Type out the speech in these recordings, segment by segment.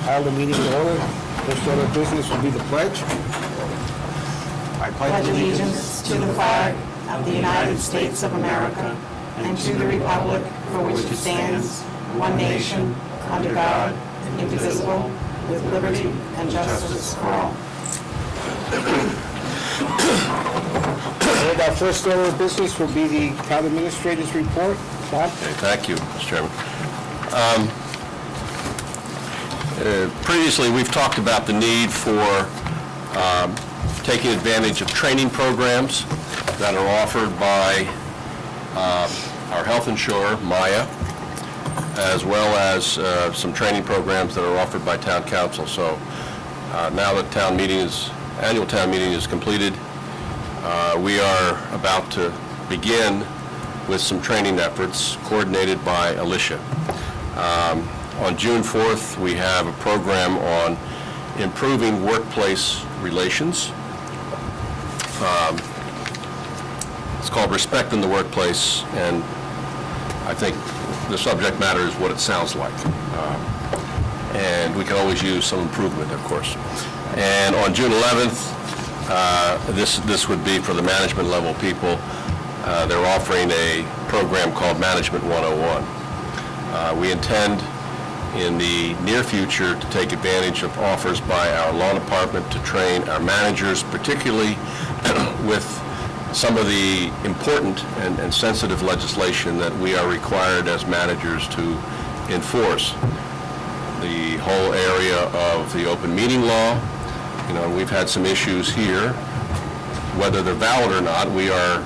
Call the meeting to order. First order of business will be the pledge. I pledge allegiance to the flag of the United States of America and to the republic for which it stands, one nation, under God, indivisible, with liberty and justice for all. And our first order of business will be the town administrator's report. Bob? Okay, thank you, Mr. Chairman. Previously, we've talked about the need for taking advantage of training programs that are offered by our health insurer, Maya, as well as some training programs that are offered by town council. So now that annual town meeting is completed, we are about to begin with some training efforts coordinated by Alicia. On June 4th, we have a program on improving workplace relations. It's called Respect in the Workplace, and I think the subject matter is what it sounds like. And we can always use some improvement, of course. And on June 11th, this would be for the management level people. They're offering a program called Management 101. We intend in the near future to take advantage of offers by our law department to train our managers, particularly with some of the important and sensitive legislation that we are required as managers to enforce. The whole area of the open meeting law, we've had some issues here. Whether they're valid or not, we are,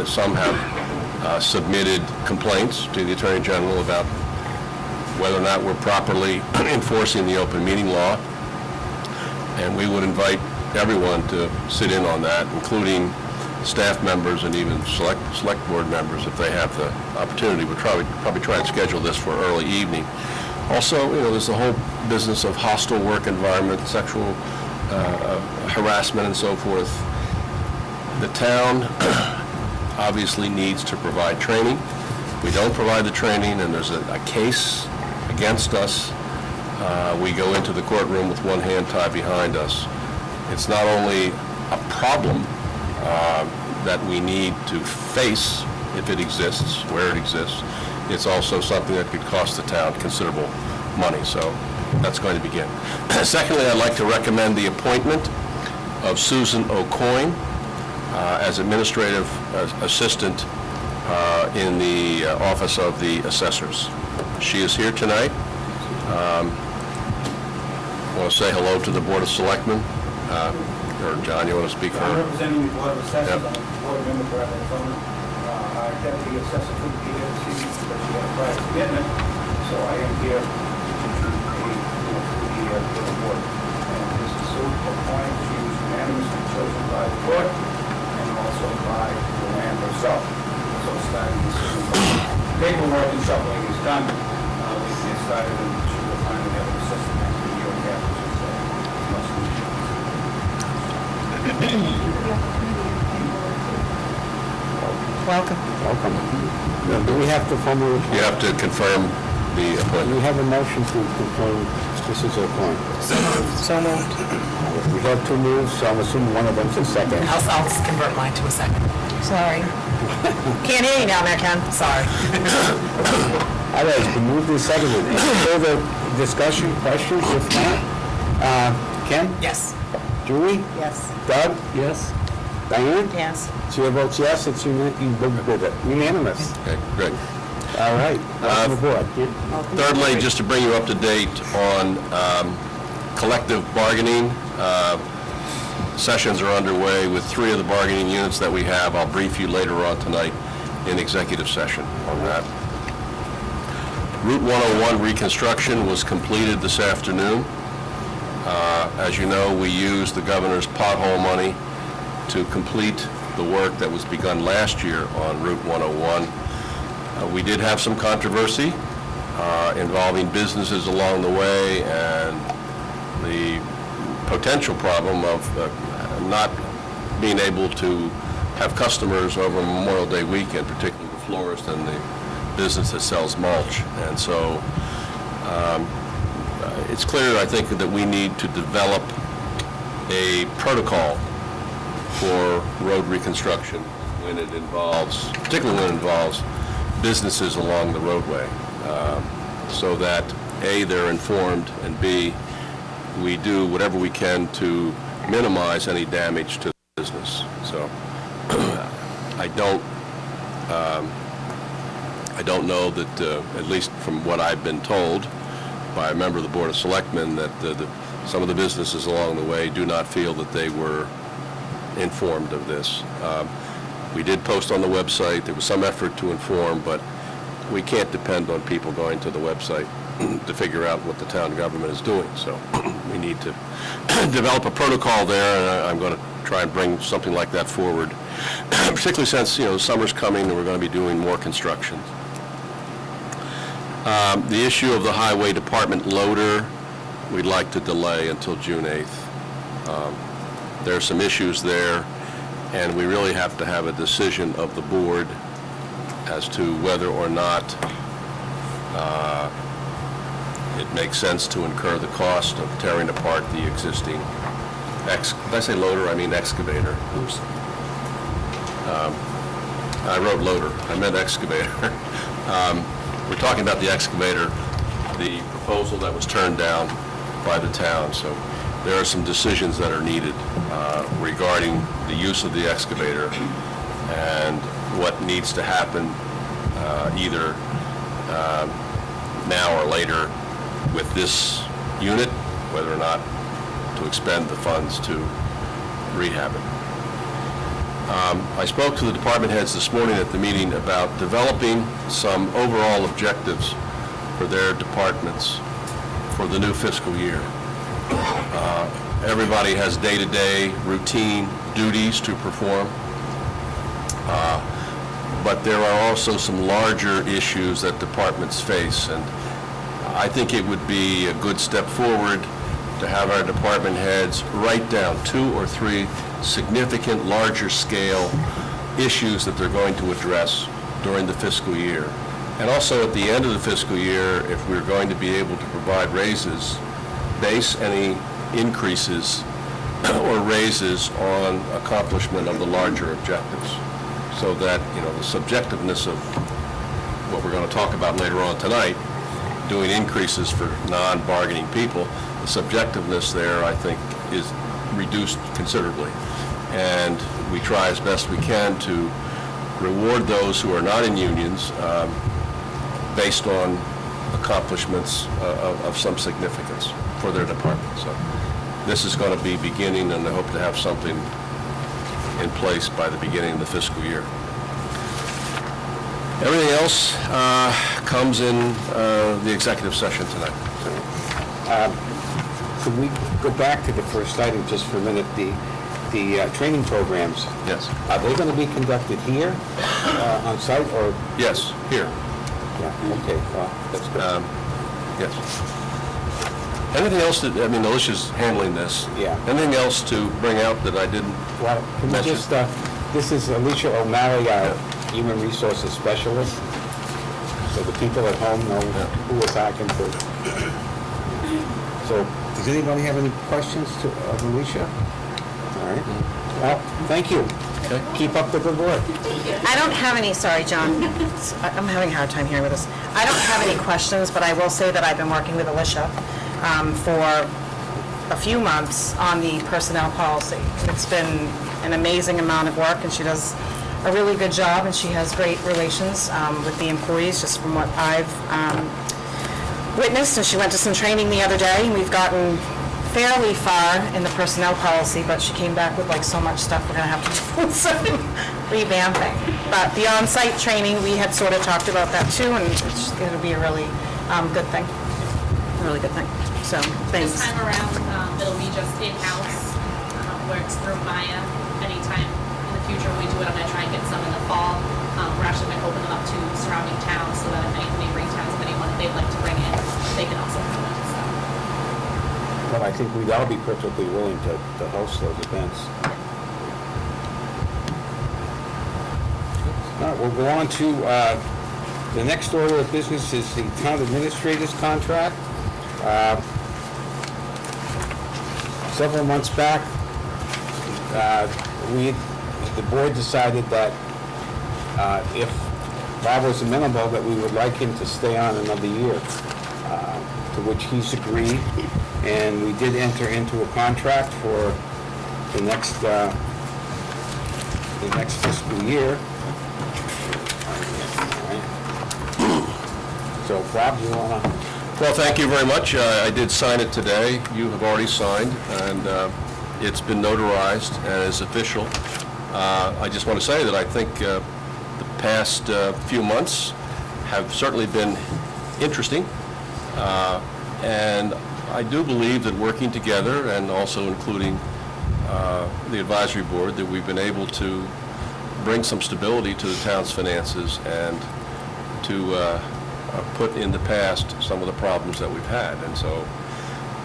some have submitted complaints to the Attorney General about whether or not we're properly enforcing the open meeting law. And we would invite everyone to sit in on that, including staff members and even select board members if they have the opportunity. We'll probably try and schedule this for early evening. Also, there's the whole business of hostile work environment, sexual harassment and so forth. The town obviously needs to provide training. We don't provide the training and there's a case against us. We go into the courtroom with one hand tied behind us. It's not only a problem that we need to face if it exists, where it exists, it's also something that could cost the town considerable money. So that's going to begin. Secondly, I'd like to recommend the appointment of Susan O'Coin as administrative assistant in the office of the assessors. She is here tonight. I want to say hello to the Board of Selectmen. Or John, you want to speak for her? I'm representing the Board of Assessors. I'm a board member for Arizona. Our deputy assessor couldn't be here this evening because she had a prior commitment, so I am here to the board. And this is Sue O'Coin. She was unanimously chosen by the board and also by Luann herself. So starting this paperwork and shuffling is done, we can get started and she will finally have an assistant after a year and a half, which is much needed. Welcome. Welcome. Now, do we have to formally? You have to confirm the Do appointment. we have a motion to confirm Mrs. O'Coin? So moved. We have two moves, so I'm assuming one of them's a second. I'll convert mine to a second. Sorry. Can't hear you down there, Ken. Sorry. All right, it's been moved and seconded. Further discussion, questions? If not, Ken? Yes. Julie? Yes. Doug? Yes. Diane? Yes. Chair votes yes, it's unanimous. Okay, great. All right, welcome aboard. Thirdly, just to bring you up to date on collective bargaining, sessions are underway with 3 of the bargaining units that we have. I'll brief you later on tonight in executive session on that. Route 101 reconstruction was completed this afternoon. As you know, we used the governor's pothole money to complete the work that was begun last year on Route 101. We did have some controversy involving businesses along the way and the potential problem of not being able to have customers over Memorial Day weekend, particularly the florist and the business that sells mulch. And so it's clear, I think, that we need to develop a protocol for road reconstruction when it involves, particularly when it involves businesses along the roadway, so that A, they're informed, and B, we do whatever we can to minimize any damage to the business. So I don't know that, at least from what I've been told by a member of the Board of Selectmen, that some of the businesses along the way do not feel that they were informed of this. We did post on the website. There was some effort to inform, but we can't depend on people going to the website to figure out what the town government is doing. So we need to develop a protocol there, and I'm going to try and bring something like that forward, particularly since, the summer's coming and we're going to be doing more construction. The issue of the Highway Department loader, we'd like to delay until June 8th. There are some issues there, and we really have to have a decision of the board as to whether or not it makes sense to incur the cost of tearing apart the existing, did I say loader? I mean excavator. Oops. I wrote loader. I meant excavator. We're talking about the excavator, the proposal that was turned down by the town. So there are some decisions that are needed regarding the use of the excavator and what needs to happen either now or later with this unit, whether or not to expend the funds to rehab it. I spoke to the department heads this morning at the meeting about developing some overall objectives for their departments for the new fiscal year. Everybody has day-to-day routine duties to perform, but there are also some larger issues that departments face, and I think it would be a good step forward to have our department heads write down 2 or 3 significant, larger-scale issues that they're going to address during the fiscal year. And also at the end of the fiscal year, if we're going to be able to provide raises, base any increases or raises on accomplishment of the larger objectives, so that, the subjectiveness of what we're going to talk about later on tonight, doing increases for non-bargaining people, the subjectiveness there, I think, is reduced considerably. And we try as best we can to reward those who are not in unions based on accomplishments of some significance for their department. So this is going to be beginning, and I hope to have something in place by the beginning of the fiscal year. Everything else comes in the executive session tonight. Could we go back to the first item just for a minute? The training programs, Yes. are they going to be conducted here on site or? Yes, here. Yeah, okay, well, that's good. Yes. Anything else that, Alicia's handling this. Yeah. Anything else to bring out that I didn't? Well, can we Mention. just, this is Alicia O'Malley, our Human Resources Specialist, so the people at home know who we're talking to. So, does anybody have any questions of Alicia? All right. Well, thank you. Okay. Keep up the good work. I don't have any, sorry, John. I'm having a hard time hearing with this. I don't have any questions, but I will say that I've been working with Alicia for a few months on the personnel policy. It's been an amazing amount of work, and she does a really good job, and she has great relations with the employees, just from what I've witnessed. And she went to some training the other day, and we've gotten fairly far in the personnel policy, but she came back with so much stuff we're going to have to do some revamping. But the on-site training, we had sort of talked about that too, and it'll be a really good thing. A really good thing. So, thanks. This time around, it'll be just in-house, works through Maya. Anytime in the future we do it, I'm going to try and get some in the fall. We're actually going to open them up to surrounding towns so that if any neighboring towns have anyone that they'd like to bring in, they can also come in. So. Well, I think we'd all be perfectly willing to host those events. All right, we'll go on to the next order of business is the town administrator's contract. several months back, the board decided that if Bob was amenable, that we would like him to stay on another year, to which he's agreed. And we did enter into a contract for the next fiscal year. So Bob, you wanna? Well, thank you very much. I did sign it today. You have already signed, and it's been notarized and is official. I just want to say that I think the past few months have certainly been interesting, and I do believe that working together and also including the advisory board, that we've been able to bring some stability to the town's finances and to put in the past some of the problems that we've had. And so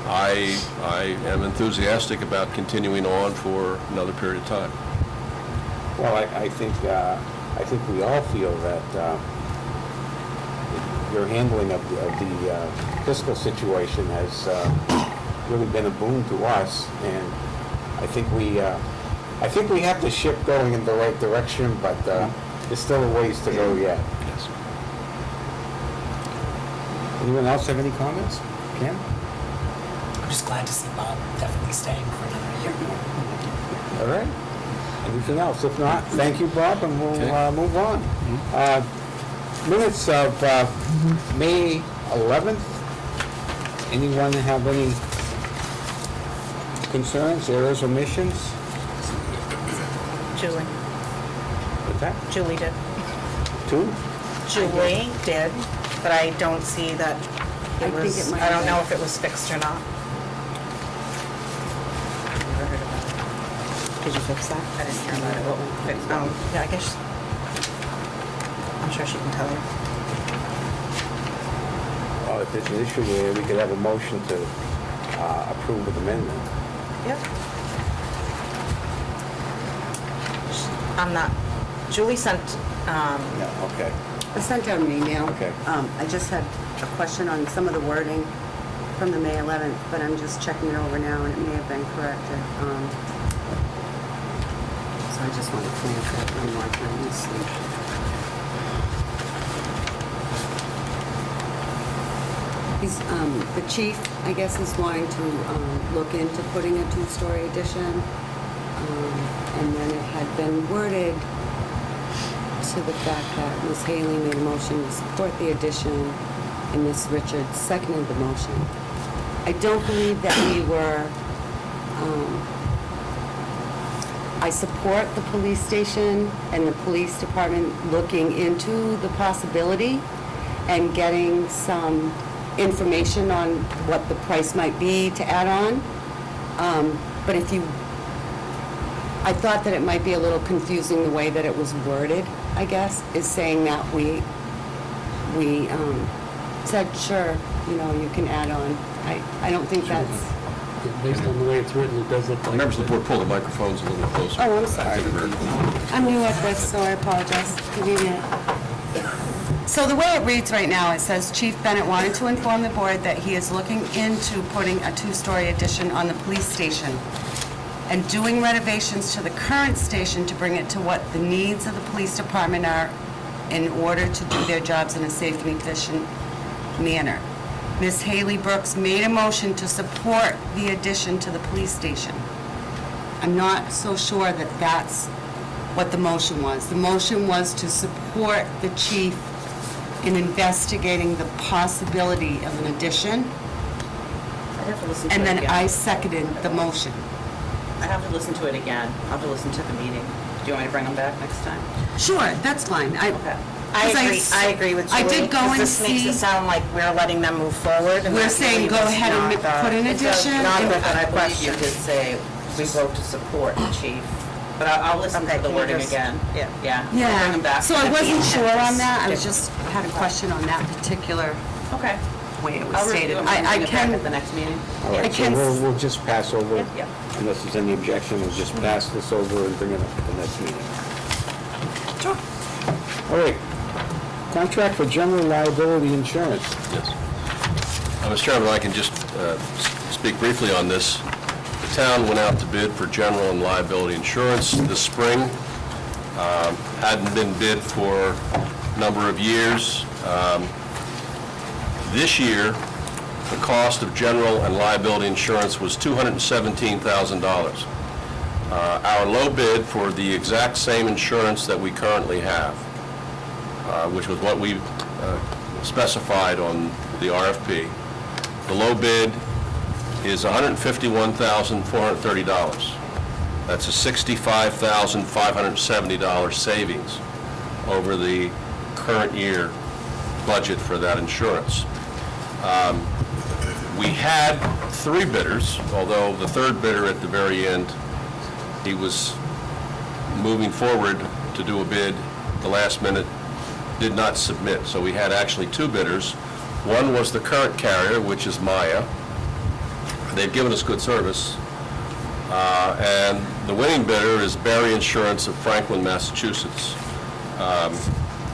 I am enthusiastic about continuing on for another period of time. Well, I think we all feel that your handling of the fiscal situation has really been a boon to us, and I think we have the ship going in the right direction, but there's still a ways to go yet. Yes. Anyone else have any comments? Ken? I'm just glad to see Bob definitely staying for another year. All right. Anything else? If not, thank you, Bob, and we'll Okay. move on. Minutes of May 11th. Anyone have any concerns, errors, omissions? Julie. What's that? Julie did. Two? Julie did, but I don't see that I it think was, it might I don't have know been. if it was fixed or not. Never heard about it. Did you fix that? I didn't hear about it. What fixed? Yeah, I guess, I'm sure she can tell you. Well, if there's an issue there, we could have a motion to approve with amendment. Yep. I'm not, Julie sent, Yeah, okay. I sent out an email. Okay. I just had a question on some of the wording from the May 11th, but I'm just checking it over now, and it may have been corrected. So I just want to glance at it one more time and see. The chief, I guess, is wanting to look into putting a two-story addition. And then it had been worded to the fact that Ms. Haley made a motion to support the addition and Ms. Richards seconded the motion. I don't believe that we were, I support the police station and the police department looking into the possibility and getting some information on what the price might be to add on. But if you, I thought that it might be a little confusing the way that it was worded, I guess, is saying that we said, sure, you know, you can add on. I don't think that's, Based on the way it's written, it does look like... Members of the board, pull the microphones a little closer. oh, I'm sorry. I'm new at this, so I apologize. Give me a minute. So the way it reads right now, it says, Chief Bennett wanted to inform the board that he is looking into putting a two-story addition on the police station and doing renovations to the current station to bring it to what the needs of the police department are in order to do their jobs in a safe and efficient manner. Ms. Haley Brooks made a motion to support the addition to the police station. I'm not so sure that that's what the motion was. The motion was to support the chief in investigating the possibility of an addition, I'd have to listen to it and again. then I seconded the motion. I'd have to listen to it again. I'll have to listen to the meeting. Do you want me to bring them back next time? Sure, that's fine. Okay. I 'cause agree, I agree with Julie. I did go 'cause and this makes see- it sound like we're letting them move forward. and We're that saying really go was ahead and not put an it does addition, not and the I believe you did say we vote to support the chief. But I'll listen Okay, to the can you wording just- again. Yeah. Bring them Yeah, back. so I wasn't sure on that. I was Yeah. just had a question on that particular Okay. way it was I'll stated. review it and I bring it back can, at the next meeting. All I right, so can- we'll just pass over, Yep. unless there's any objection, we'll just pass this over and bring it up at the next meeting. Sure. All right, contract for general liability insurance. Yes. Mr. Chairman, I can just speak briefly on this. The town went out to bid for general and liability insurance this spring. Hadn't been bid for a number of years. This year, the cost of general and liability insurance was $217,000. Our low bid for the exact same insurance that we currently have, which was what we specified on the RFP, the low bid is $151,430. That's a $65,570 savings over the current year budget for that insurance. We had 3 bidders, although the third bidder at the very end, he was moving forward to do a bid the last minute, did not submit. So we had actually 2 bidders. One was the current carrier, which is Maya. They've given us good service. And the winning bidder is Barry Insurance of Franklin, Massachusetts.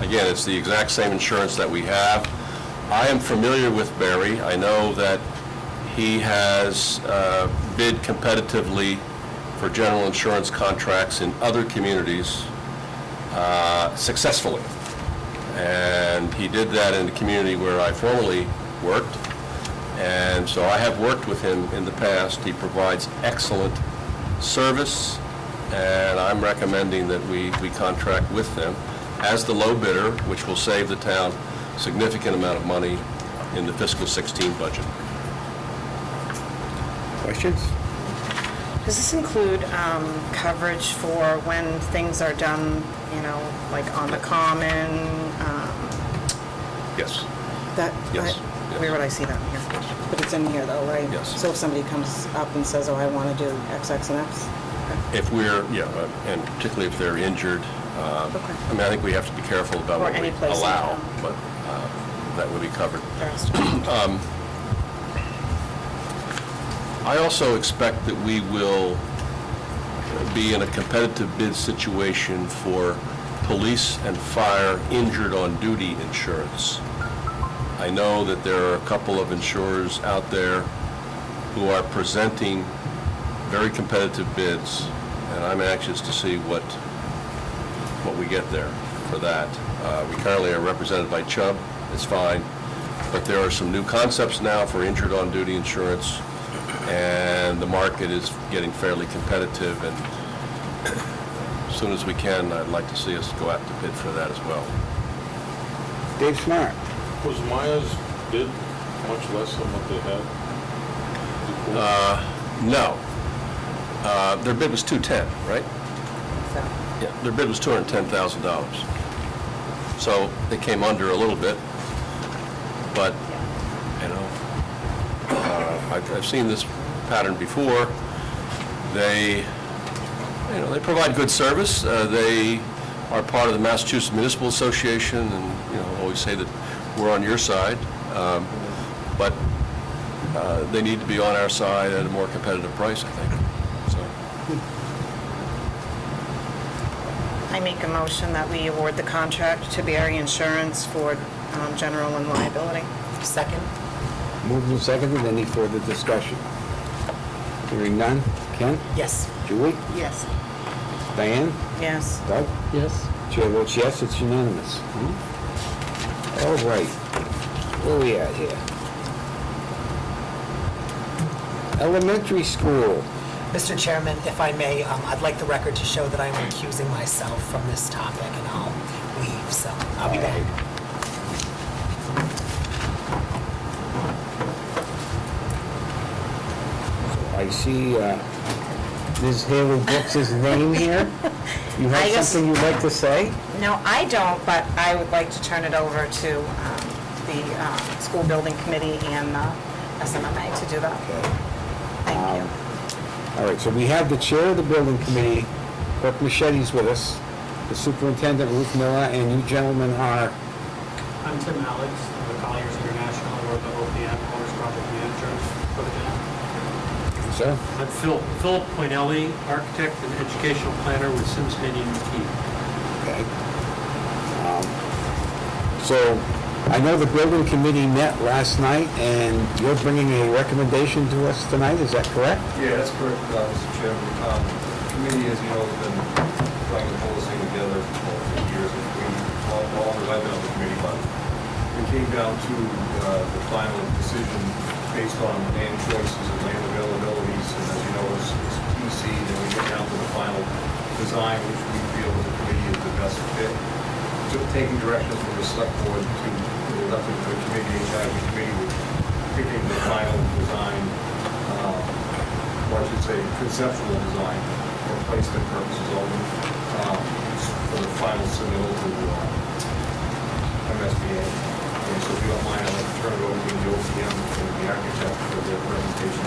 Again, it's the exact same insurance that we have. I am familiar with Barry. I know that he has bid competitively for general insurance contracts in other communities successfully. And he did that in the community where I formerly worked. And so I have worked with him in the past. He provides excellent service, and I'm recommending that we contract with them as the low bidder, which will save the town a significant amount of money in the fiscal 16 budget. Questions? Does this include coverage for when things are done, like on the common? Yes. Where would I see that here? But it's in here though, right? Yes. So if somebody comes up and says, oh, I want to do X, X, and X? If we're, and particularly if they're injured, Okay. I mean, I think we have to be careful about Or what we any place in allow, town. but that would be covered. I also expect that we will be in a competitive bid situation for police and fire injured on duty insurance. I know that there are a couple of insurers out there who are presenting very competitive bids, and I'm anxious to see what we get there for that. We currently are represented by Chubb, it's fine, but there are some new concepts now for injured on duty insurance, and the market is getting fairly competitive, and as soon as we can, I'd like to see us go out to bid for that as well. Dave Smart. Was Maya's bid much less than what they had before? No. Their bid was $210, right? Yeah, their bid was $210,000. So they came under a little bit, but, I've seen this pattern before. They provide good service. They are part of the Massachusetts Municipal Association, and, always say that we're on your side, but they need to be on our side at a more competitive price, I think. So. I make a motion that we award the contract to Barry Insurance for general and liability. Second? Moved and seconded. Any further discussion? Hearing none. Ken? Yes. Julie? Yes. Diane? Yes. Doug? Yes? Chair votes yes, it's unanimous. All right. Where are we at here? Elementary school. Mr. Chairman, if I may, I'd like the record to show that I'm recusing myself from this topic, and I'll leave, so I'll be back. I see Ms. Haley Brooks' name here. You I have just- something you'd like to say? No, I don't, but I would like to turn it over to the school building committee and SMMA to do that. Thank you. All right, so we have the chair of the building committee, Kirk Machetti's with us, the superintendent, Ruth Miller, and you gentlemen are, I'm Tim Alex, I'm with Colliers International, I work at OPM, Owners Project Manager for the town. sir? I'm Philip Poinelli, architect and educational planner with Sims Minion Key. Okay. So I know the building committee met last night, and you're bringing a recommendation to us tonight, is that correct? Yeah, that's correct, Mr. Chairman. The committee, as you know, has been trying to pull this thing together for years. All as I've been on the committee, but it came down to the final decision based on land choices and land availabilities, and as you know, it's TC, then we get down to the final design, which we feel as a committee is the best fit. Taking directions from the select board to the committee, HIV committee, with picking the final design, or I should say conceptual design for placement purposes only, for the final submittal to MSBA. And so if you don't mind, I'd like to turn it over to the OPM and the architect for their presentation.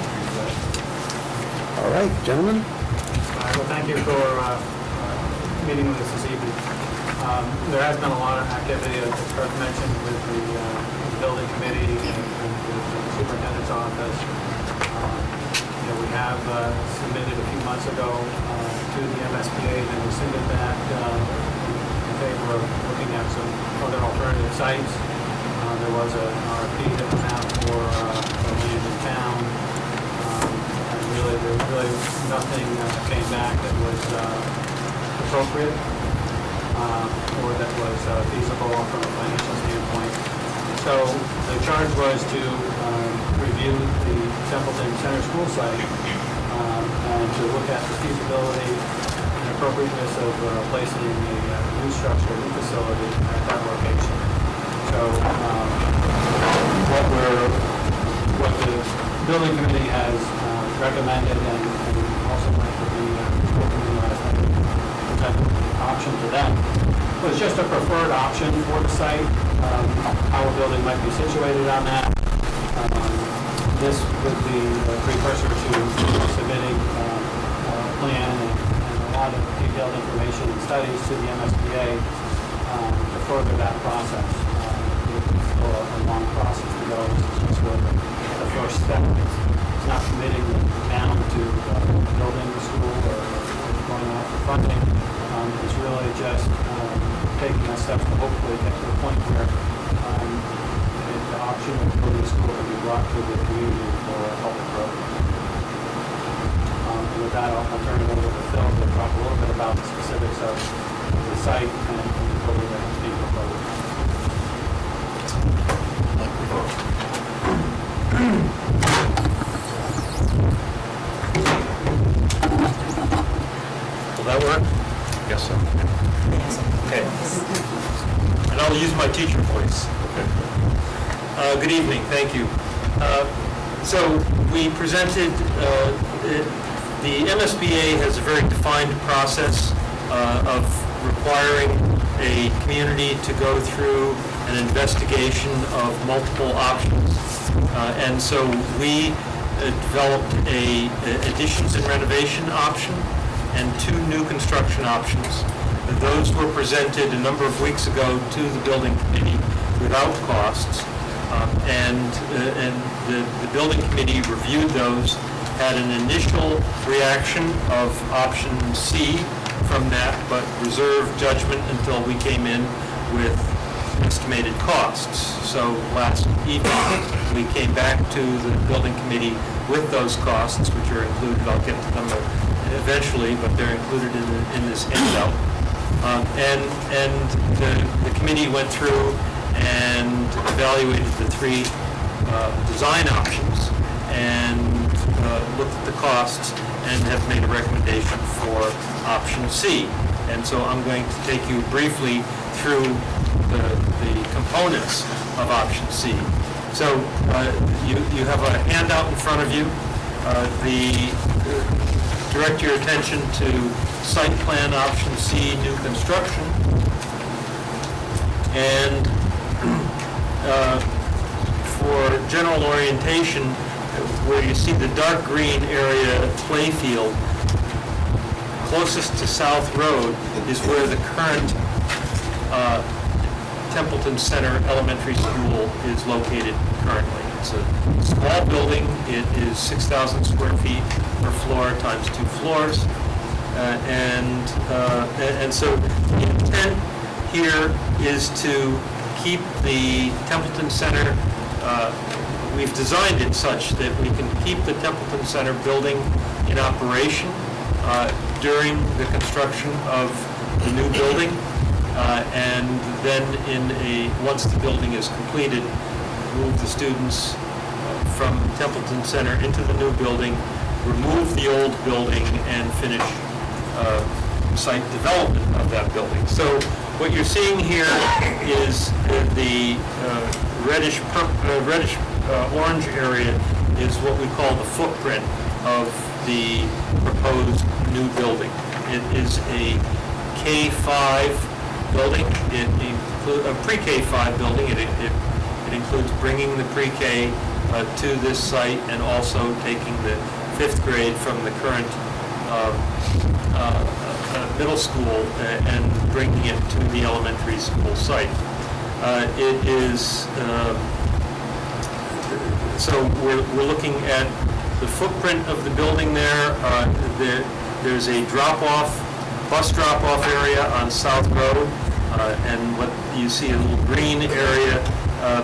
All right, gentlemen? Well, thank you for meeting with us this evening. There has been a lot of activity, as Kirk mentioned, with the building committee and with the superintendent's office. We have submitted a few months ago to the MSBA and rescinded that in favor of looking at some other alternative sites. There was an RFP that went out for land in town. And really nothing came back that was appropriate. Or that was feasible from a financial standpoint. So the charge was to review the Templeton Center School site and to look at the feasibility and appropriateness of placing a new structure, new facility at that location. So what the building committee has recommended and also went to the school committee last night, presented the option to them, was just a preferred option for the site. Our building might be situated on that. This would be a precursor to submitting a plan and a lot of detailed information and studies to the MSBA to further that process. It's still a long process to go. This is just really the first step. It's not committing the town to building the school or going out for funding. It's really just taking the steps to hopefully get to the point where the option of building a school can be brought to the community for a public road. And with that, I'll turn it over to Phil to talk a little bit about the specifics of the site and the building that is being proposed. Will that work? Yes, sir. Okay. And I'll use my teacher voice. Good evening, thank you. So we presented, the MSBA has a very defined process of requiring a community to go through an investigation of multiple options. And so we developed a additions and renovation option and 2 new construction options. Those were presented a number of weeks ago to the building committee without costs. And the building committee reviewed those, had an initial reaction of option C from that, but reserved judgment until we came in with estimated costs. So last evening, we came back to the building committee with those costs, which are included. I'll get to them eventually, but they're included in this handout. And the committee went through and evaluated the 3 design options and looked at the costs and have made a recommendation for option C. And so I'm going to take you briefly through the components of option C. So you have a handout in front of you. Direct your attention to site plan option C, new construction. And for general orientation, where you see the dark green area play field, closest to South Road is where the current Templeton Center Elementary School is located currently. It's a small building. It is 6,000 square feet per floor times 2 floors. And so the intent here is to keep the Templeton Center, we've designed it such that we can keep the Templeton Center building in operation during the construction of the new building, and then once the building is completed, move the students from Templeton Center into the new building, remove the old building, and finish site development of that building. So what you're seeing here is the reddish orange area is what we call the footprint of the proposed new building. It is a K-5 building, a pre-K-5 building. It includes bringing the pre-K to this site and also taking the 5th grade from the current middle school and bringing it to the elementary school site. It is, so we're looking at the footprint of the building there. There's a bus drop-off area on South Road, and what you see a little green area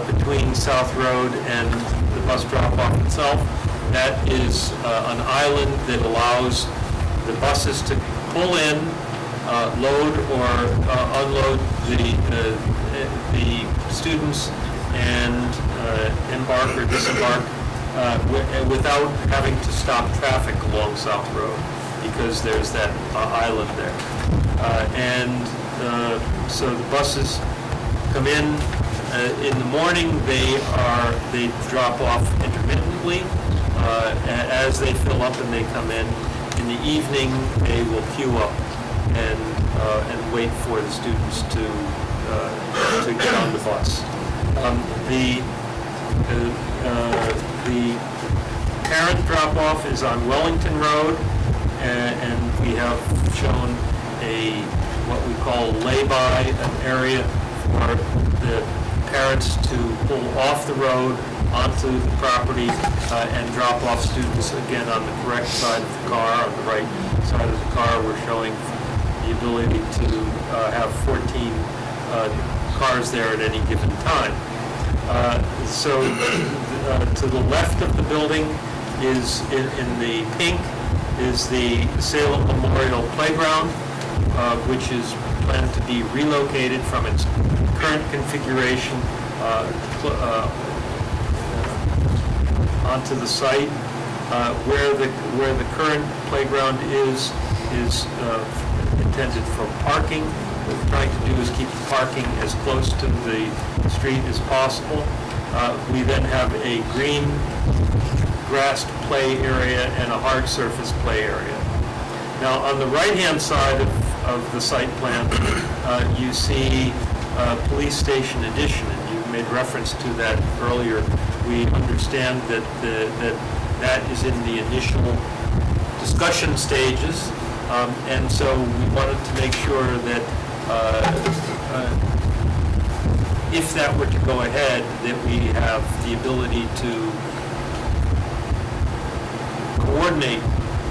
between South Road and the bus drop-off itself. That is an island that allows the buses to pull in, load or unload the students and embark or disembark without having to stop traffic along South Road, because there's that island there. So the buses come in the morning. They drop off intermittently as they fill up and they come in. In the evening, they will queue up and wait for the students to get on the bus. The parent drop-off is on Wellington Road, and we have shown what we call lay-by, an area for the parents to pull off the road onto the property and drop off students again on the correct side of the car. On the right side of the car, we're showing the ability to have 14 cars there at any given time. So to the left of the building is, in the pink, is the Salem Memorial Playground, which is planned to be relocated from its current configuration onto the site. Where the current playground is intended for parking. What we're trying to do is keep the parking as close to the street as possible. We then have a green grassed play area and a hard surface play area. Now, on the right-hand side of the site plan, you see police station addition, and you made reference to that earlier. We understand that that is in the initial discussion stages, and so we wanted to make sure that if that were to go ahead, that we have the ability to coordinate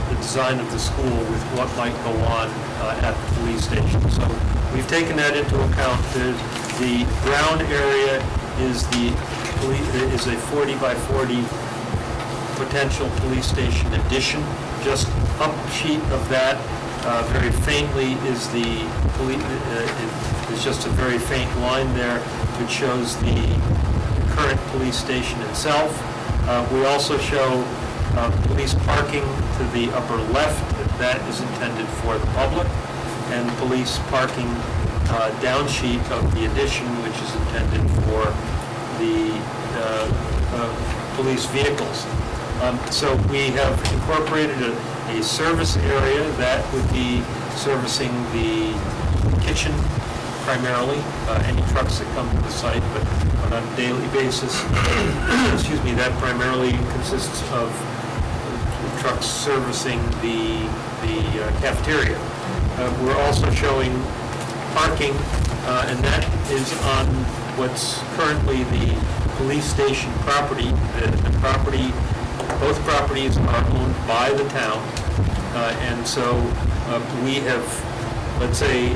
the design of the school with what might go on at the police station. So we've taken that into account. The brown area is a 40 by 40 potential police station addition. Just up sheet of that, very faintly, is just a very faint line there, which shows the current police station itself. We also show police parking to the upper left. That is intended for the public, and police parking downsheet of the addition, which is intended for the police vehicles. So we have incorporated a service area that would be servicing the kitchen primarily, any trucks that come to the site, but on a daily basis, excuse me, that primarily consists of trucks servicing the cafeteria. We're also showing parking, and that is on what's currently the police station property. The property, both properties are owned by the town, and so we have, let's say,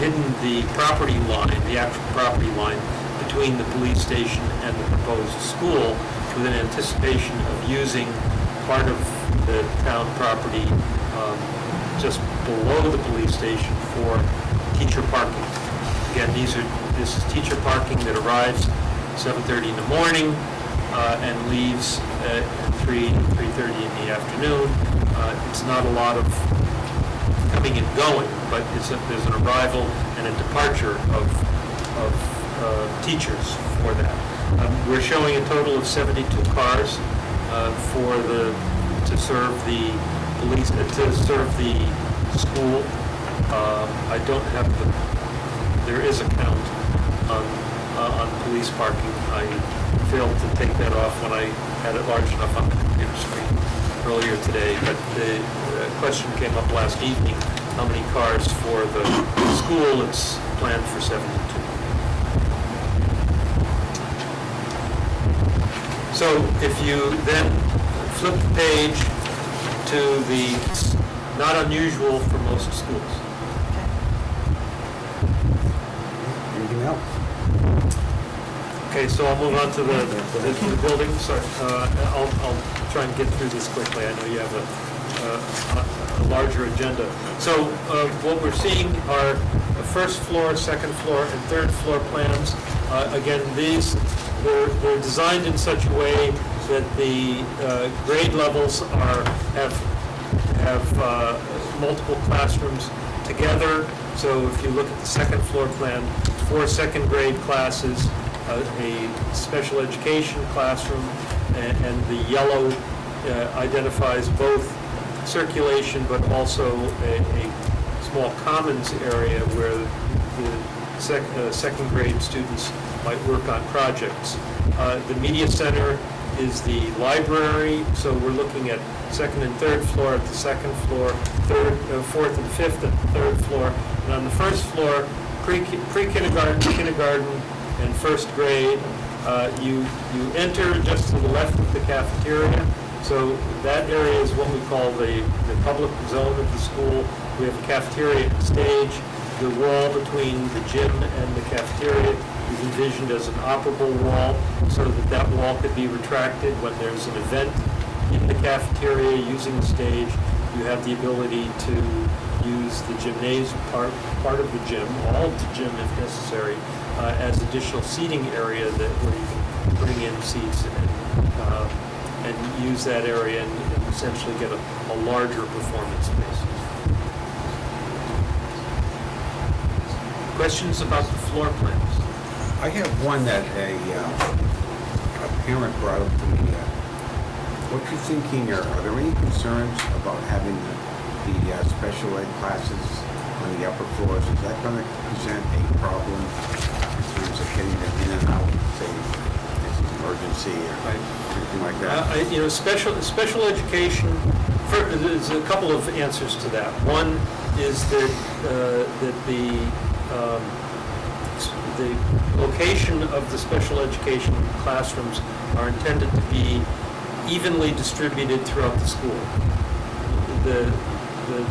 hidden the property line, the actual property line between the police station and the proposed school with an anticipation of using part of the town property just below the police station for teacher parking. Again, this is teacher parking that arrives 7:30 in the morning and leaves at 3:30 in the afternoon. It's not a lot of coming and going, but there's an arrival and a departure of teachers for that. We're showing a total of 72 cars to serve the police, to serve the school. I don't have there is a count on police parking. I failed to take that off when I had it large enough on the computer screen earlier today, but the question came up last evening, how many cars for the school? It's planned for 72. So if you then flip the page to the not unusual for most schools. Anything else? Okay, so I'll move on to the building. Sorry, I'll try and get through this quickly. I know you have a larger agenda. So what we're seeing are the first floor, second floor, and third floor plans. Again, they're designed in such a way that the grade levels have multiple classrooms together. So if you look at the second floor plan, 4 second grade classes, a special education classroom, and the yellow identifies both circulation but also a small commons area where the second grade students might work on projects. The media center is the library, so we're looking at second and third floor at the second floor, fourth and fifth at the third floor, and on the first floor, pre-kindergarten, kindergarten, and first grade. You enter just to the left of the cafeteria, so that area is what we call the public zone of the school. We have a cafeteria stage. The wall between the gym and the cafeteria is envisioned as an operable wall, so that wall could be retracted when there's an event in the cafeteria using the stage. You have the ability to use the gymnasium part of the gym, all of the gym if necessary, as additional seating area where you can bring in seats and use that area and essentially get a larger performance space. Questions about the floor plans? I have one that a parent brought up to me. What you're thinking, are there any concerns about having the special ed classes on the upper floors? Is that going to present a problem in terms of getting them in and out, say, it's an emergency or anything like that? Special education, there's a couple of answers to that. One is that the location of the special education classrooms are intended to be evenly distributed throughout the school. The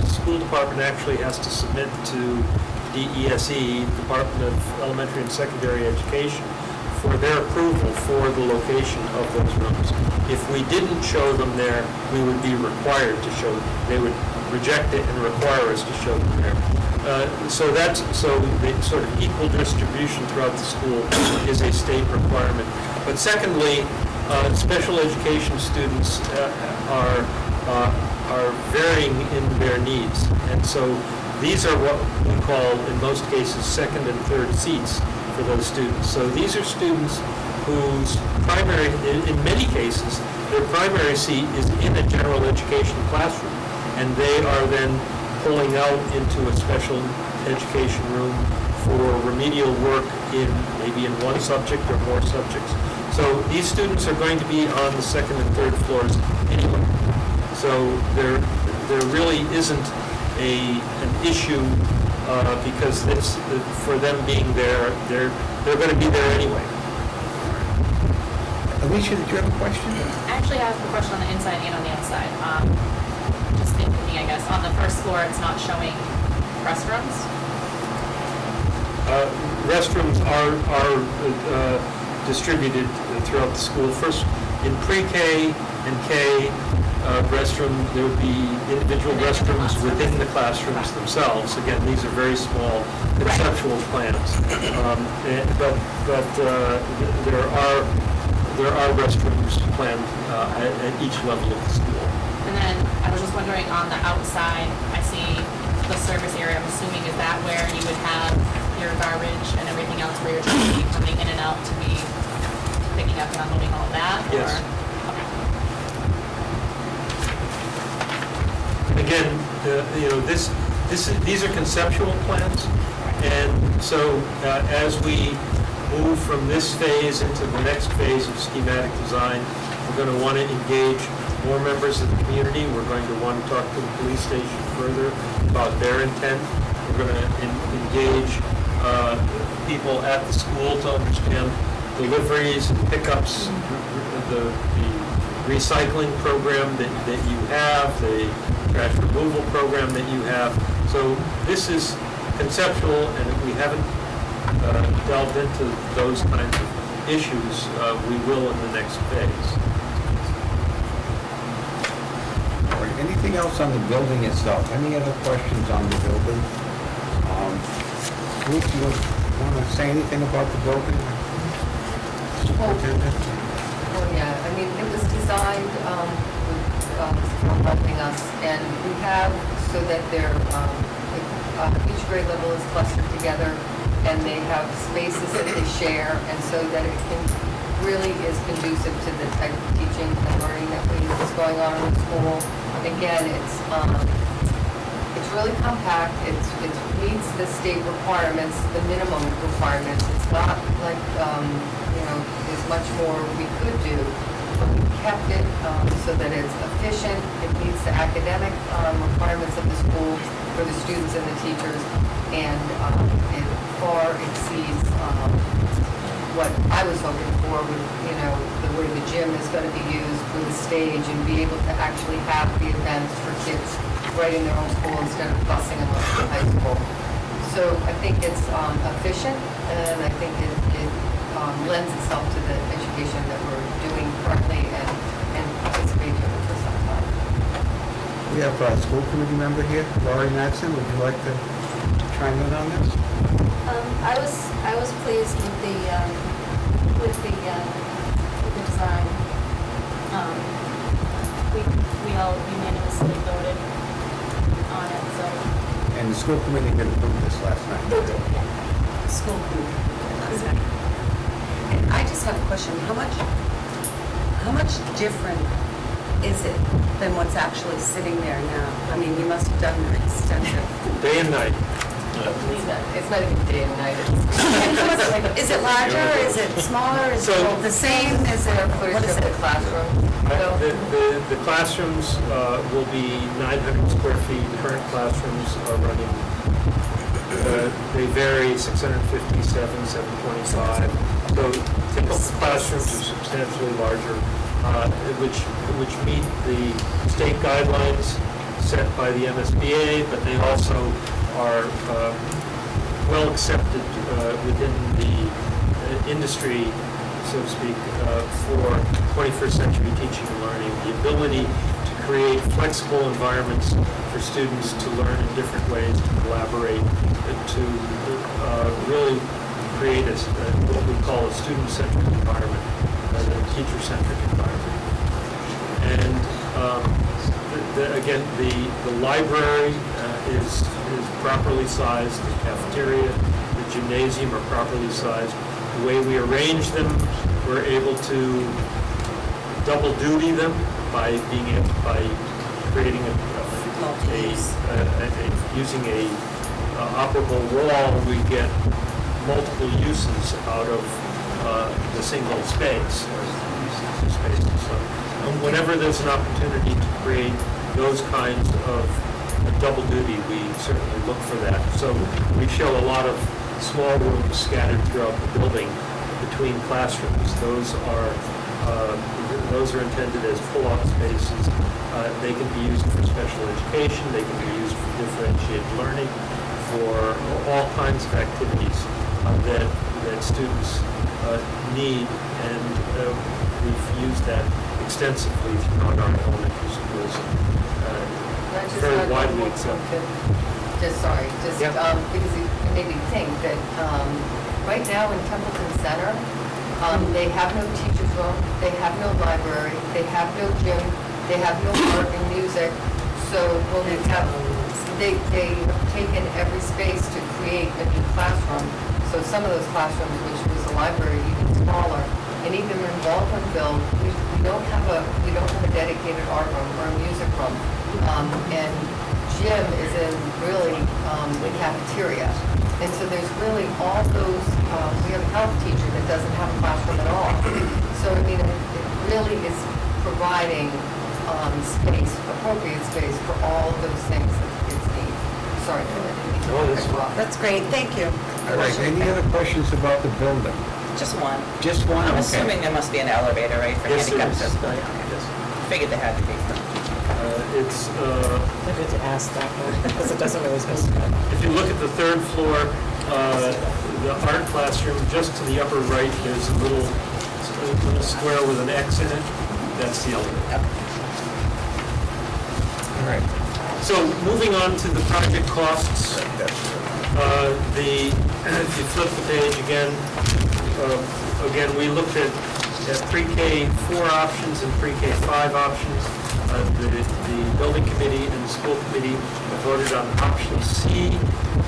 school department actually has to submit to DESE, Department of Elementary and Secondary Education, for their approval for the location of those rooms. If we didn't show them there, we would be required to show them. They would reject it and require us to show them there. So the sort of equal distribution throughout the school is a state requirement. But secondly, special education students are varying in their needs. And so these are what we call, in most cases, second and third seats for those students. So these are students whose primary, in many cases, their primary seat is in a general education classroom. And they are then pulling out into a special education room for remedial work maybe in one subject or more subjects. So these students are going to be on the second and third floors anyway. So there really isn't an issue because for them being there, they're going to be there anyway. Alicia, did you have a question? Actually, I have a question on the inside and on the outside. Just thinking, I guess, on the first floor, it's not showing restrooms. restrooms are distributed throughout the school. First, in pre-K and K restroom, there would be individual restrooms within the classrooms themselves. Again, these are very small conceptual plans. But there are restrooms planned at each level of the school. And then I was just wondering, on the outside, I see the service area. I'm assuming, is that where you would have your garbage and everything else, where you're trying to be coming in and out to be picking up and unloading all of that? Yes. Okay. Again, these are conceptual plans, and so as we move from this phase into the next phase of schematic design, we're going to want to engage more members of the community. We're going to want to talk to the police station further about their intent. We're going to engage people at the school to understand deliveries and pickups, the recycling program that you have, the trash removal program that you have. So this is conceptual, and if we haven't delved into those kinds of issues, we will in the next phase. All right, anything else on the building itself? Any other questions on the building? Ruth, you want to say anything about the building? Superintendent? Oh, yeah, I mean, it was designed for helping us, and we have so that they're, each grade level is clustered together, and they have spaces that they share, and so that it can, really is conducive to the type of teaching and learning that is going on in the school. Again, it's really compact, it meets the state requirements, the minimum requirements. It's not like, there's much more we could do, but we kept it so that it's efficient, it meets the academic requirements of the school for the students and the teachers, and it far exceeds what I was hoping for with, the way the gym is going to be used with the stage, and be able to actually have the events for kids right in their own school instead of busing them up to high school. So I think it's efficient, and I think it lends itself to the education that we're doing currently and participating in for some time. We have a school committee member here, Laurie Madsen. Would you like to chime in on this? I was pleased with the design. We all unanimously voted on it, so. And the school committee did approve this last night. They did, yeah. School group. And I just have a question. How much different is it than what's actually sitting there now? I mean, you must have done an extensive. Day and night. It's not even day and night. Is it larger? Is it smaller? Is it the same? Is it, what is The it? classroom. The classrooms will be 900 square feet. Current classrooms are running, they vary, 657, 725. So typical classrooms are substantially larger, which meet the state guidelines set by the MSBA, but they also are well accepted within the industry, so to speak, for 21st century teaching and learning. The ability to create flexible environments for students to learn in different ways, to collaborate, to really create what we call a student-centric environment rather than a teacher-centric environment. And again, the library is properly sized, the cafeteria, the gymnasium are properly sized. The way we arrange them, we're able to double duty them by creating using a operable wall. We get multiple uses out of the single space. So whenever there's an opportunity to create those kinds of double duty, we certainly look for that. So we show a lot of small rooms scattered throughout the building between classrooms. Those are intended as pull-out spaces. They can be used for special education. They can be used for differentiated learning, for all kinds of activities that students need, and we've used that extensively throughout our elementary schools. I just Very had one widely more accepted. Just, Yeah. because it made me think that right now in Templeton Center, they have no teacher's room, they have no library, they have no gym, they have no art and music. So when we have, they have taken every space to create a new classroom. So some of those classrooms, which was the library, even smaller, and even in Baldwinville, we don't have a dedicated art room or a music room. And gym is in really the cafeteria. And so there's really all those, we have a health teacher that doesn't have a classroom at all. So, I mean, it really is providing space, appropriate space for all of those things that kids need. Sorry for that. That's great, thank you. All right, any other questions about the building? Just one. Just one, I'm okay. assuming there must be an elevator, right, for Yes, there handicap is. accessibility? Yes. Figured there had to be. It's, They're good to ask that, because it doesn't really specify. if you look at the third floor, the art classroom, just to the upper right, there's a little square with an X in it. That's the elevator. All right. So moving on to the project costs, if you flip the page again, we looked at pre-K 4 options and pre-K 5 options. The building committee and the school committee voted on option C,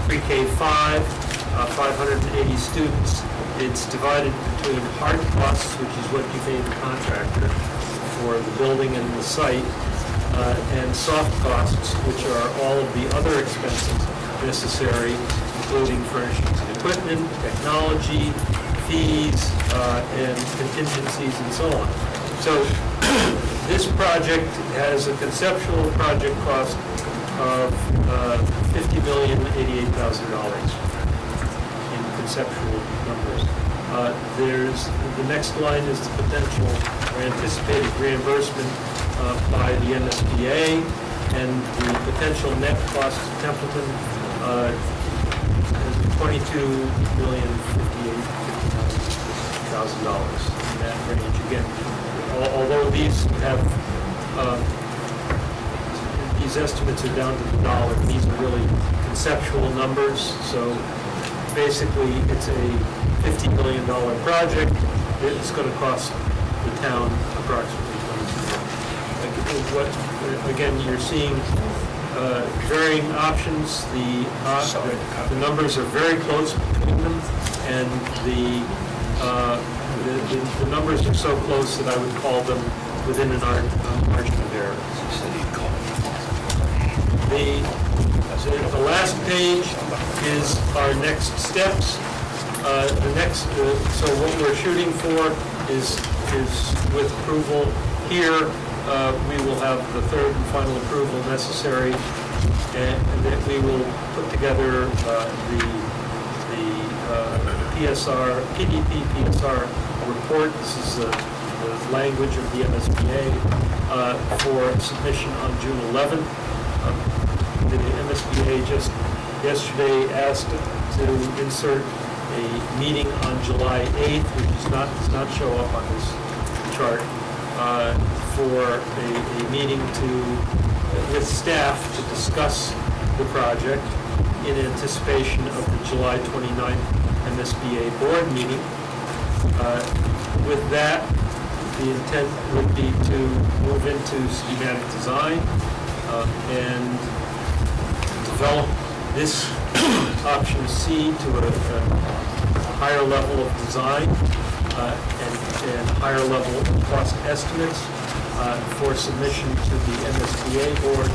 pre-K 5, 580 students. It's divided between hard costs, which is what you pay the contractor for the building and the site, and soft costs, which are all of the other expenses necessary, including furnishings and equipment, technology, fees, and contingencies, and so on. So this project has a conceptual project cost of $50,088,000 in conceptual numbers. The next line is the potential or anticipated reimbursement by the MSBA, and the potential net cost to Templeton is $22,058,000 in that range. Again, although these estimates are down to the dollar, these are really conceptual numbers. So basically, it's a $50 million project. It's going to cost the town approximately $22 million. Again, you're seeing varying options. The numbers are very close between them, and the numbers are so close that I would call them within a margin of error. The last page is our next steps. So what we're shooting for is with approval here. We will have the third and final approval necessary, and that we will put together the PDP-PSR report. This is the language of the MSBA for submission on June 11th. The MSBA just yesterday asked to insert a meeting on July 8th, which does not show up on this chart, for a meeting with staff to discuss the project in anticipation of the July 29th MSBA board meeting. With that, the intent would be to move into schematic design and develop this option C to a higher level of design and higher level cost estimates for submission to the MSBA board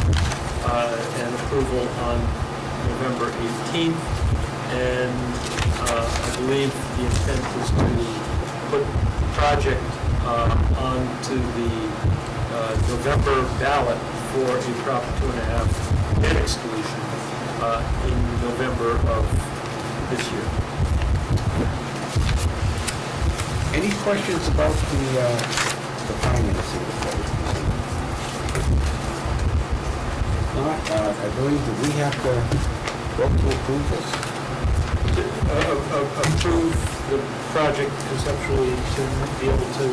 and approval on November 18th. And I believe the intent is to put the project onto the November ballot for a Prop 2.5 debt exclusion in November of this year. Any questions about the financing? If not, I believe that we have to vote to approve this? Approve the project conceptually to be able to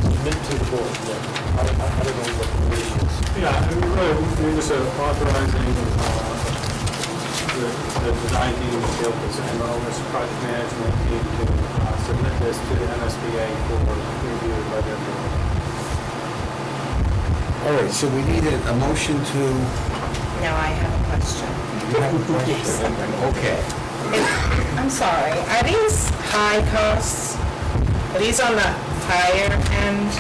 submit to the board. Yeah. I don't know what the wording is. Yeah, I mean, really, we're just authorizing the design team to be able to, and all this project management team to submit this to the MSBA for review by their board. All right, so we need a motion to, Now I have a question. you have a question? Okay. I'm sorry, are these high costs? Are these on the higher end?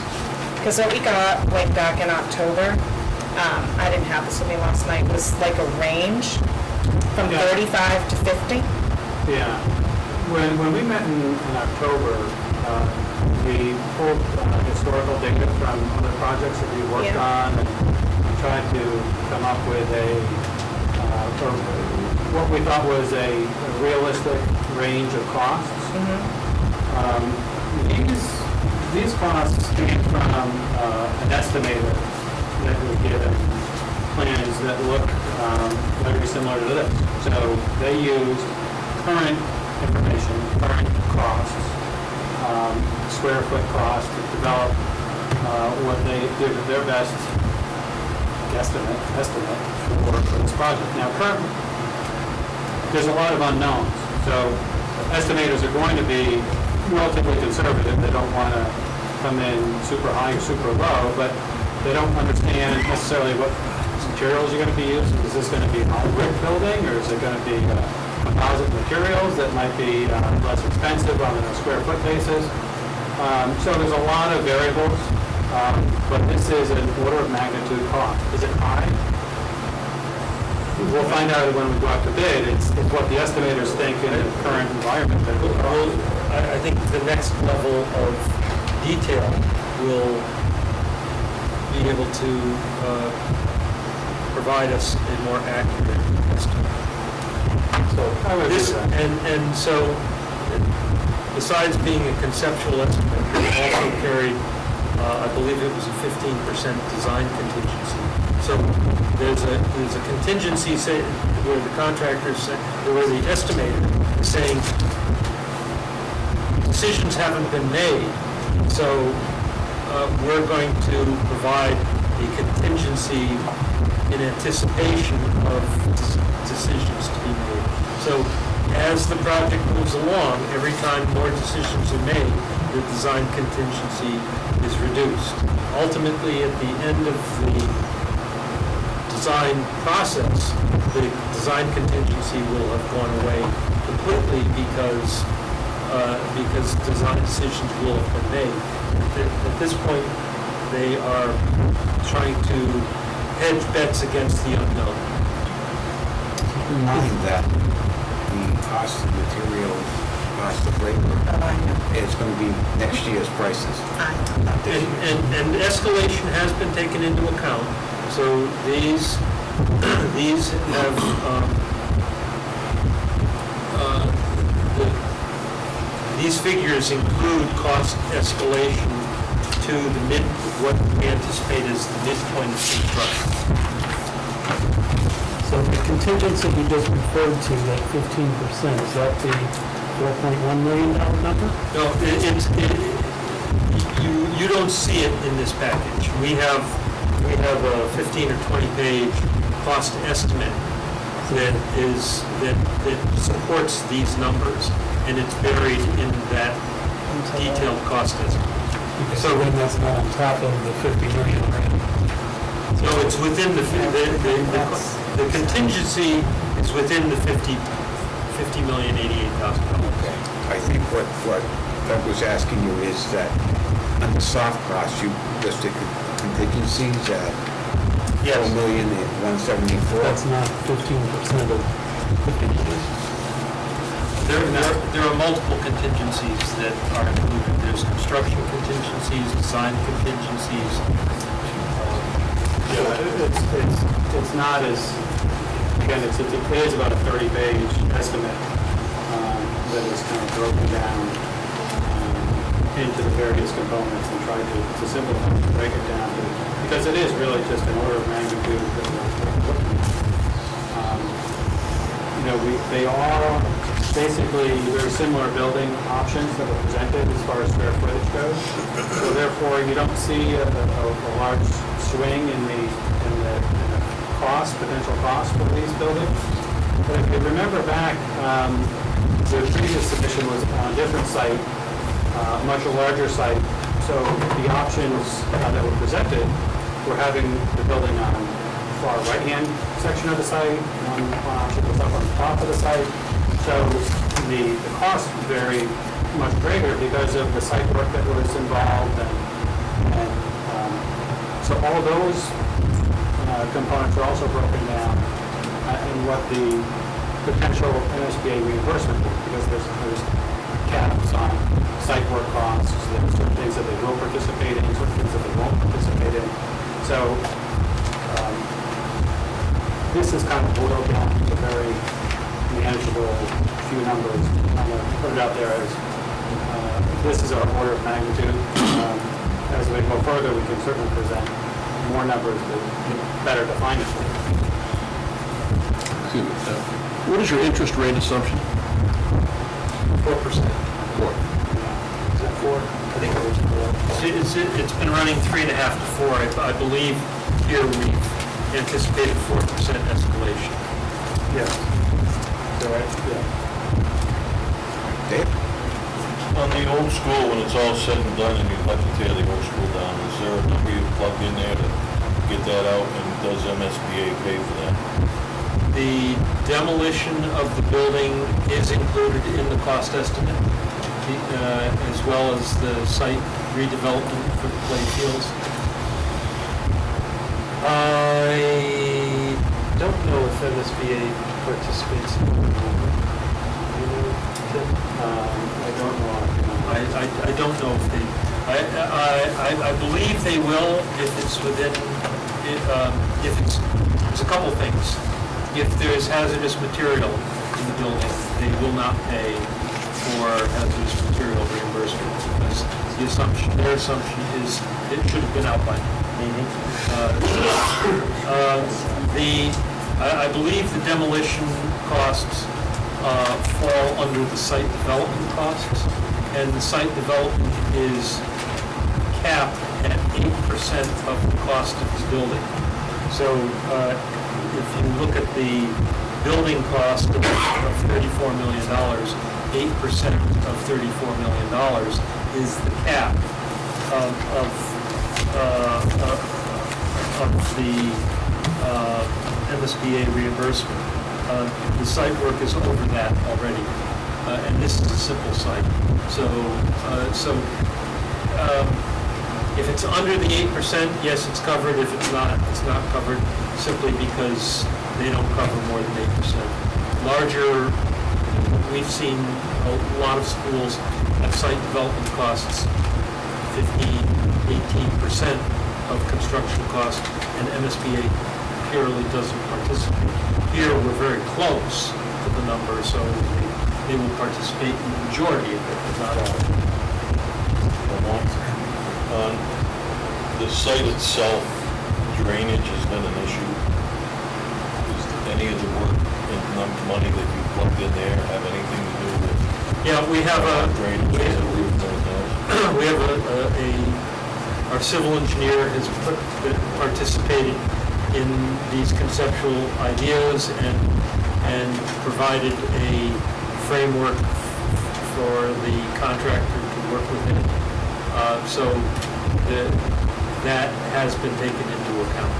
Because what we got way back in October, I didn't have this with me last night, was like a range from Yeah. 35 to 50? Yeah. When we met in October, we pulled historical data from other projects that we worked Yeah. on and tried to come up with or what we thought was a realistic range of costs. These costs came from an estimator that was given plans that look very similar to this. So they used current information, current costs, square foot cost to develop what they did their best estimate for this project. Now, currently, there's a lot of unknowns. So estimators are going to be relatively conservative. They don't want to come in super high or super low, but they don't understand necessarily what materials you're going to be using. Is this going to be all brick building, or is it going to be composite materials that might be less expensive on a square foot basis? So there's a lot of variables, but this is an order of magnitude cost. Is it high? We'll find out when we go out to bid. It's what the estimators think in the current environment that will Well, cost. I think the next level of detail will be able to provide us a more accurate estimate. So I would agree this, with that. and so besides being a conceptual estimate, it also carried, I believe it was a 15% design contingency. So there's a contingency say, where the contractors say, where the estimator is saying decisions haven't been made, so we're going to provide a contingency in anticipation of decisions to be made. So as the project moves along, every time more decisions are made, the design contingency is reduced. Ultimately, at the end of the design process, the design contingency will have gone away completely because design decisions will have been made. At this point, they are trying to hedge bets against the unknown. Keep in mind that the cost of materials, cost of labor, is going to be next year's prices. Not this year's. And escalation has been taken into account, so these have, these figures include cost escalation to what we anticipate is the midpoint of construction. So the contingency you just referred to, that 15%, is that the $4.1 million number? No, you don't see it in this package. We have a 15 or 20 page cost estimate that supports these numbers, and it's buried in that detailed cost estimate. So then that's not on top of the 50 million, right? No, it's within the contingency is within the $50,088,000. Okay. I think what Doug was asking you is that under soft costs, you listed contingencies at Yes. $4,174,000. That's not 15% of 50 million. There are multiple contingencies that are included. There's construction contingencies, design contingencies. Yeah, it's not as, again, it is about a 30-page estimate that is kind of broken down into the various components and tried to simplify, to break it down to, because it is really just an order of magnitude that we're looking at. they are basically very similar building options that were presented as far as square footage goes. So therefore, you don't see a large swing in the cost, potential cost for these buildings. But if you remember back, the previous submission was on a different site, much larger site. So the options that were presented were having the building on the far right-hand section of the site, one option was up on the top of the site. So the cost was very much greater because of the site work that was involved, and so all those components are also broken down in what the potential MSBA reimbursement is, because there's caps on site work costs, there's certain things that they will participate in, certain things that they won't participate in. So this is kind of boiled down to very manageable few numbers. I'm going to put it out there as this is our order of magnitude. As we go further, we can certainly present more numbers to better define it. Excuse me. What is your interest rate assumption? 4%. 4. Is that 4? I think it was 4. It's been running 3.5 to 4. I believe here we've anticipated 4% escalation. Yes. Correct. Yeah. Dave? On the old school, when it's all said and done and you'd like to tear the old school down, is there a number you plug in there to get that out, and does MSBA pay for that? The demolition of the building is included in the cost estimate, as well as the site redevelopment for the play fields. I don't know if MSBA participates in the I don't know. I don't know if they, I believe they will if it's within, if it's, there's a couple things. If there's hazardous material in the building, they will not pay for hazardous material reimbursement, because the assumption, their assumption is it should have been out by now. I believe the demolition costs fall under the site development costs, and the site development is capped at 8% of the cost of the building. So if you look at the building cost of $34 million, 8% of $34 million is the cap of the MSBA reimbursement. The site work is over that already, and this is a simple site. So if it's under the 8%, yes, it's covered. If it's not covered, simply because they don't cover more than 8%. Larger, we've seen a lot of schools have site development costs 15, 18% of construction costs, and MSBA purely doesn't participate. Here, we're very close to the number, so they will participate in the majority of it, but not all. On the site itself, drainage has been an issue. Does any of the work and money that you plugged in there have anything to do with? Yeah, we have drainage and the roof and everything else? we have our civil engineer has participated in these conceptual ideas and provided a framework for the contractor to work within. So that has been taken into account.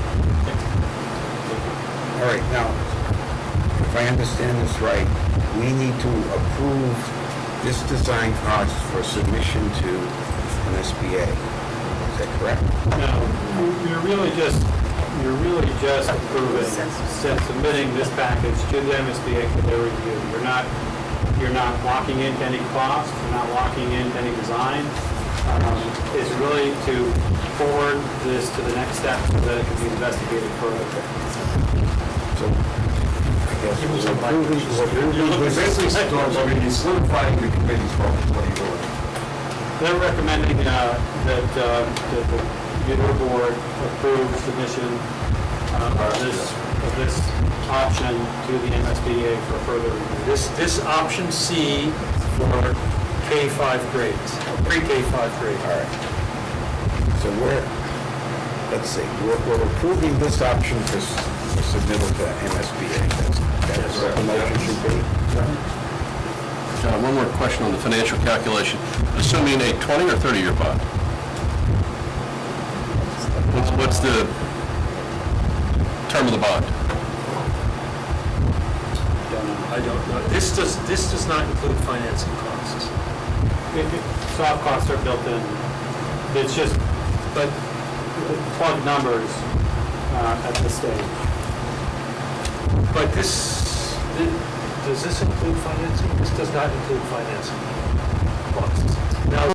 All right, now, if I understand this right, we need to approve this design cost for submission to an SBA. Is that correct? No, you're really just approving, submitting this package to the MSBA for their review. You're not locking into any cost, you're not locking into any design. It's really to forward this to the next step so that it can be investigated further. So, I guess we're approving, You're basically solidifying the committee's focus. What are you doing? They're recommending that the board approve submission of this option to the MSBA for further review. This option C for K-5 grades, pre-K-5 grades. All right. So let's see, we're approving this option for submittal to MSBA. That's what the motion should be. John, one more question on the financial calculation. Assuming a 20 or 30-year bond? What's the term of the bond? I don't know. This does not include financing costs. Soft costs are built in. It's just, but plug numbers at this stage. But does this include financing? This does not include financing costs. Now,